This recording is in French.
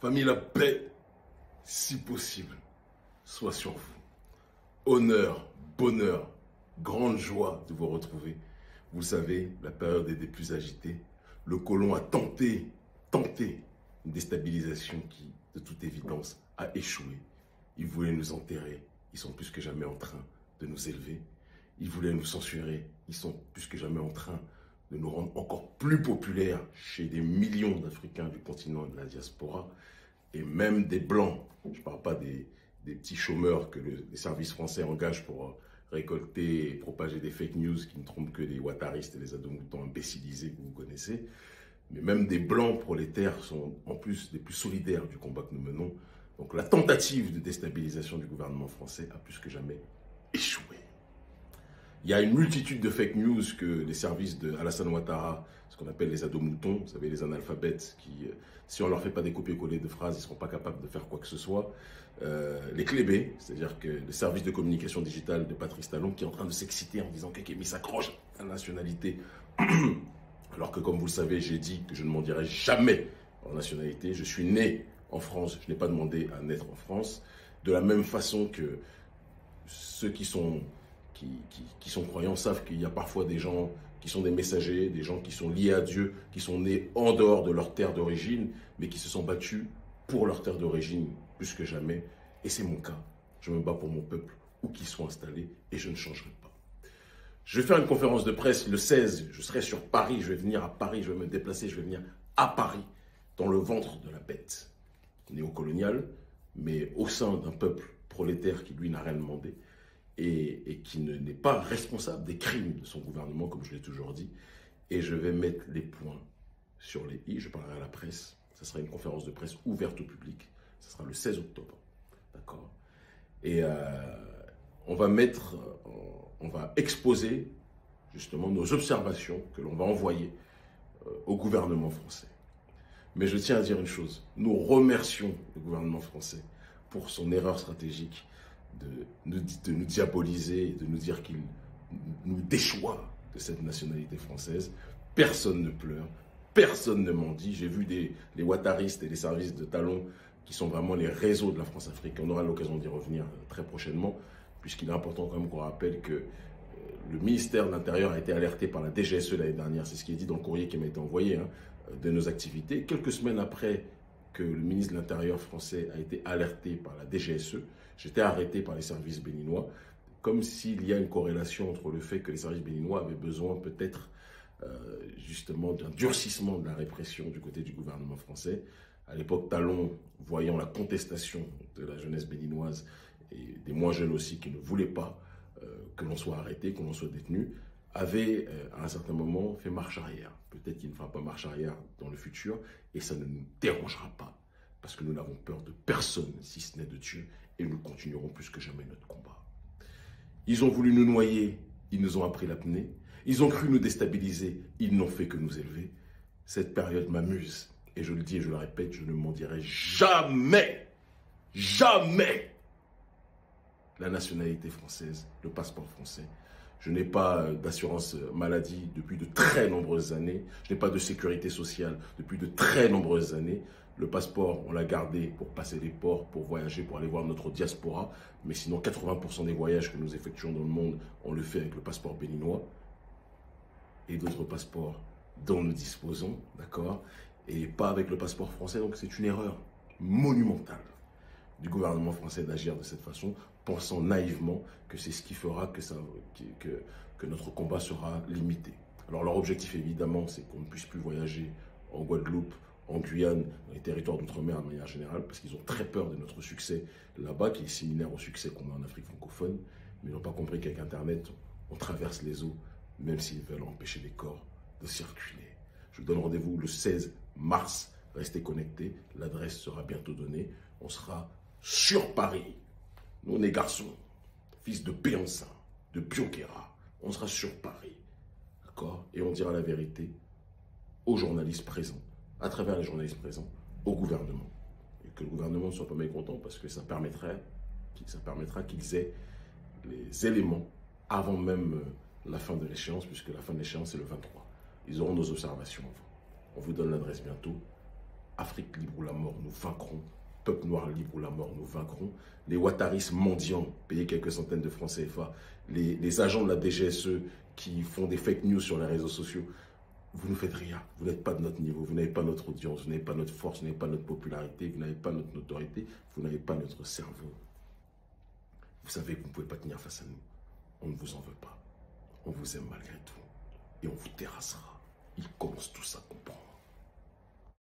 Famille, la paix, si possible, soit sur vous. Honneur, bonheur, grande joie de vous retrouver. Vous savez, la période est des plus agitées. Le colon a tenté une déstabilisation qui, de toute évidence, a échoué. Ils voulaient nous enterrer. Ils sont plus que jamais en train de nous élever. Ils voulaient nous censurer. Ils sont plus que jamais en train de nous rendre encore plus populaires chez des millions d'Africains du continent et de la diaspora, et même des Blancs. Je ne parle pas des petits chômeurs que les services français engagent pour récolter et propager des fake news qui ne trompent que les ouattaristes et les ados-moutons imbécilisés que vous connaissez, mais même des Blancs prolétaires sont en plus des plus solidaires du combat que nous menons. Donc la tentative de déstabilisation du gouvernement français a plus que jamais échoué. Il y a une multitude de fake news que les services de Alassane Ouattara, ce qu'on appelle les ados-moutons, vous savez, les analphabètes, qui, si on ne leur fait pas des copier-coller de phrases, ils ne seront pas capables de faire quoi que ce soit. Les clébés, c'est-à-dire que le service de communication digitale de Patrice Talon, qui est en train de s'exciter en disant qu'Ekemi s'accroche à la nationalité, alors que, comme vous le savez, j'ai dit que je ne m'en dirai jamais en nationalité. Je suis né en France, je n'ai pas demandé à naître en France, de la même façon que ceux qui sont croyants savent qu'il y a parfois des gens qui sont des messagers, des gens qui sont liés à Dieu, qui sont nés en dehors de leur terre d'origine, mais qui se sont battus pour leur terre d'origine plus que jamais. Et c'est mon cas. Je me bats pour mon peuple, où qu'ils soient installés, et je ne changerai pas. Je vais faire une conférence de presse le 16, je serai sur Paris, je vais venir à Paris, je vais me déplacer, je vais venir à Paris, dans le ventre de la bête néocoloniale, mais au sein d'un peuple prolétaire qui, lui, n'a rien demandé, et qui n'est pas responsable des crimes de son gouvernement, comme je l'ai toujours dit. Et je vais mettre les points sur les i. Je parlerai à la presse. Ce sera une conférence de presse ouverte au public. Ce sera le 16 octobre. D'accord? Et on va exposer justement nos observations que l'on va envoyer au gouvernement français. Mais je tiens à dire une chose. Nous remercions le gouvernement français pour son erreur stratégique de nous diaboliser, de nous dire qu'il nous déchoit de cette nationalité française. Personne ne pleure, personne ne mendie. J'ai vu les ouattaristes et les services de Talon qui sont vraiment les réseaux de la France-Afrique. On aura l'occasion d'y revenir très prochainement, puisqu'il est important quand même qu'on rappelle que le ministère de l'Intérieur a été alerté par la DGSE l'année dernière. C'est ce qui est dit dans le courrier qui m'a été envoyé, de nos activités. Quelques semaines après que le ministre de l'Intérieur français a été alerté par la DGSE, j'étais arrêté par les services béninois, comme s'il y a une corrélation entre le fait que les services béninois avaient besoin peut-être justement d'un durcissement de la répression du côté du gouvernement français. À l'époque, Talon, voyant la contestation de la jeunesse béninoise et des moins jeunes aussi qui ne voulaient pas que l'on soit arrêté, que l'on soit détenu, avait à un certain moment fait marche arrière. Peut-être qu'il ne fera pas marche arrière dans le futur, et ça ne nous dérangera pas, parce que nous n'avons peur de personne, si ce n'est de Dieu, et nous continuerons plus que jamais notre combat. Ils ont voulu nous noyer, ils nous ont appris l'apnée. Ils ont cru nous déstabiliser, ils n'ont fait que nous élever. Cette période m'amuse, et je le dis et je le répète, je ne m'en dirai jamais, jamais la nationalité française, le passeport français. Je n'ai pas d'assurance maladie depuis de très nombreuses années. Je n'ai pas de sécurité sociale depuis de très nombreuses années. Le passeport, on l'a gardé pour passer les ports, pour voyager, pour aller voir notre diaspora. Mais sinon, 80% des voyages que nous effectuons dans le monde, on le fait avec le passeport béninois et d'autres passeports dont nous disposons, d'accord? Et pas avec le passeport français. Donc c'est une erreur monumentale du gouvernement français d'agir de cette façon, pensant naïvement que c'est ce qui fera que notre combat sera limité. Alors leur objectif évidemment, c'est qu'on ne puisse plus voyager en Guadeloupe, en Guyane, dans les territoires d'outre-mer de manière générale, parce qu'ils ont très peur de notre succès là-bas, qui est similaire au succès qu'on a en Afrique francophone, mais ils n'ont pas compris qu'avec Internet, on traverse les eaux, même s'ils veulent empêcher les corps de circuler. Je vous donne rendez-vous le 16 mars, restez connectés, l'adresse sera bientôt donnée, on sera sur Paris. Nous, on est garçons, fils de Béançin, de Bioquera. On sera sur Paris, d'accord? Et on dira la vérité aux journalistes présents, à travers les journalistes présents, au gouvernement. Et que le gouvernement ne soit pas mécontent, parce que ça permettra qu'ils aient les éléments avant même la fin de l'échéance, puisque la fin de l'échéance, c'est le 23. Ils auront nos observations avant. On vous donne l'adresse bientôt. Afrique libre ou la mort, nous vaincrons. Peuple noir libre ou la mort, nous vaincrons. Les Ouattaris mendiants, payés quelques centaines de francs CFA, les agents de la DGSE qui font des fake news sur les réseaux sociaux, vous ne faites rien. Vous n'êtes pas de notre niveau, vous n'avez pas notre audience, vous n'avez pas notre force, vous n'avez pas notre popularité, vous n'avez pas notre notoriété, vous n'avez pas notre cerveau. Vous savez que vous ne pouvez pas tenir face à nous. On ne vous en veut pas. On vous aime malgré tout. Et on vous terrassera. Ils commencent tous à comprendre.